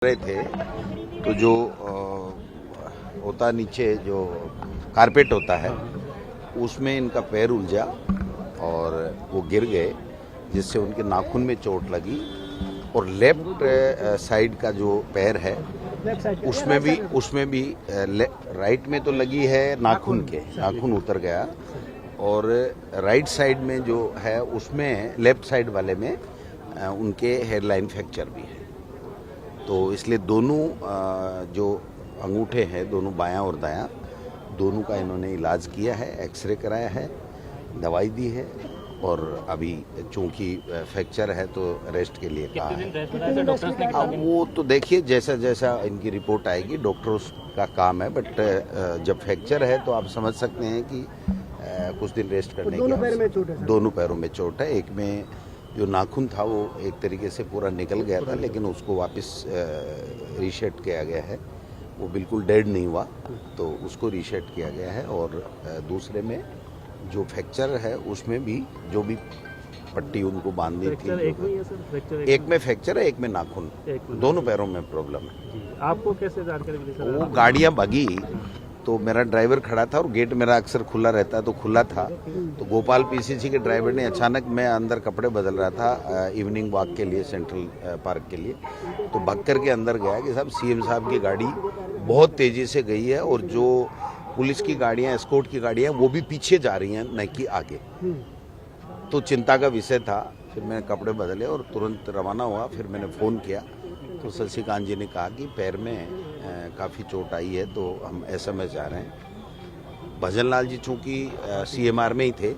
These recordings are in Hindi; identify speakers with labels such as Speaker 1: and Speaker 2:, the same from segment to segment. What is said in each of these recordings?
Speaker 1: रहे थे तो जो होता नीचे जो कारपेट होता है उसमें इनका पैर उलझा और वो गिर गए, जिससे उनके नाखून में चोट लगी और लेफ्ट साइड का जो पैर है उसमें भी राइट में तो लगी है, नाखून उतर गया और राइट साइड में जो है उसमें लेफ्ट साइड वाले में उनके हेयरलाइन फ्रैक्चर भी है। तो इसलिए दोनों जो अंगूठे हैं, दोनों बायां और दायां, दोनों का इन्होंने इलाज किया है, एक्सरे कराया है, दवाई दी है और अभी चूंकि फ्रैक्चर है तो रेस्ट के लिए कहा है। वो तो देखिए जैसा जैसा इनकी रिपोर्ट आएगी, डॉक्टरों का काम है, बट जब फ्रैक्चर है तो आप समझ सकते हैं कि कुछ दिन रेस्ट करने की। दोनों पैरों में चोट है। एक में जो नाखून था वो एक तरीके से पूरा निकल गया था, लेकिन उसको वापस रीसेट किया गया है। वो बिल्कुल डेड नहीं हुआ, तो उसको रीसेट किया गया है। और दूसरे में जो फ्रैक्चर है उसमें भी जो भी पट्टी उनको बांधनी थी, एक में फ्रैक्चर है, एक में नाखून, दोनों पैरों में प्रॉब्लम है।
Speaker 2: आपको कैसे जानकारी मिली?
Speaker 1: वो गाड़ियां भगी तो मेरा ड्राइवर खड़ा था और गेट मेरा अक्सर खुला रहता है, तो खुला था। तो गोपाल पीसीसी के ड्राइवर ने अचानक, मैं अंदर कपड़े बदल रहा था इवनिंग वॉक के लिए सेंट्रल पार्क के लिए, तो भाग करके अंदर गया कि साहब सीएम साहब की गाड़ी बहुत तेजी से गई है और जो पुलिस की गाड़ियां, एस्कॉर्ट की गाड़ियां, वो भी पीछे जा रही हैं, न कि आगे। तो चिंता का विषय था। फिर मैंने कपड़े बदले और तुरंत रवाना हुआ। फिर मैंने फ़ोन किया तो शशिकांत जी ने कहा कि पैर में काफ़ी चोट आई है, तो हम एसएमएस जा रहे हैं। भजन लाल जी चूँकि सीएमआर में ही थे,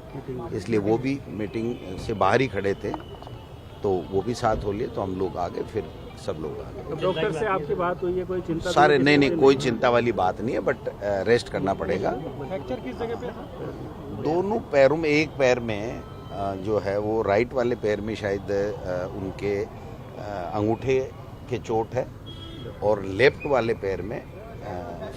Speaker 1: इसलिए वो भी मीटिंग से बाहर ही खड़े थे, तो वो भी साथ हो लिए, तो हम लोग आ गए, फिर सब लोग आ गए।
Speaker 2: डॉक्टर से आपकी बात हुई है? कोई चिंता?
Speaker 1: सारे नहीं, कोई चिंता वाली बात नहीं है, बट रेस्ट करना पड़ेगा।
Speaker 2: फ्रैक्चर किस जगह पे?
Speaker 1: दोनों पैरों में, एक पैर में जो है वो राइट वाले पैर में शायद उनके अंगूठे के चोट है और लेफ्ट वाले पैर में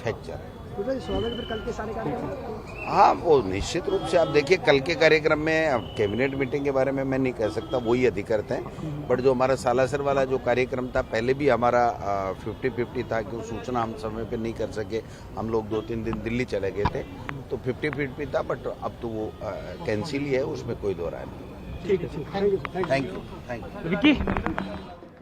Speaker 1: फ्रैक्चर है।
Speaker 2: कल के सारे कार्यक्रम?
Speaker 1: हाँ, वो निश्चित रूप से आप देखिए कल के कार्यक्रम में, अब कैबिनेट मीटिंग के बारे में मैं नहीं कह सकता, वही अधिकृत हैं, बट जो हमारा सालासर वाला जो कार्यक्रम था, पहले भी हमारा 50-50 था कि सूचना हम समय पे नहीं कर सके, हम लोग 2-3 दिन दिल्ली चले गए थे, तो 50-50 था, बट अब तो वो कैंसिल ही है, उसमें कोई दो राय नहीं।
Speaker 2: ठीक है,
Speaker 1: थैंक यू।
Speaker 2: विकी।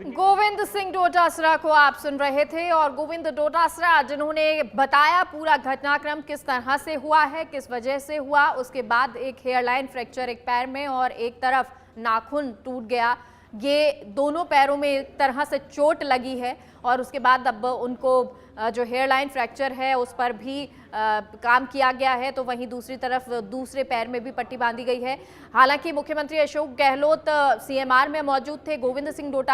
Speaker 3: गोविंद सिंह डोटासरा को आप सुन रहे थे और गोविंद डोटासरा जिन्होंने बताया पूरा घटनाक्रम किस तरह से हुआ है, किस वजह से हुआ, उसके बाद एक हेयरलाइन फ्रैक्चर एक पैर में और एक तरफ नाखून टूट गया। ये दोनों पैरों में एक तरह से चोट लगी है और उसके बाद अब उनको जो हेयरलाइन फ्रैक्चर है उस पर भी काम किया गया है, तो वहीं दूसरी तरफ दूसरे पैर में भी पट्टी बांधी गई है। हालांकि मुख्यमंत्री अशोक गहलोत सीएमआर में मौजूद थे। गोविंद सिंह डोटासरा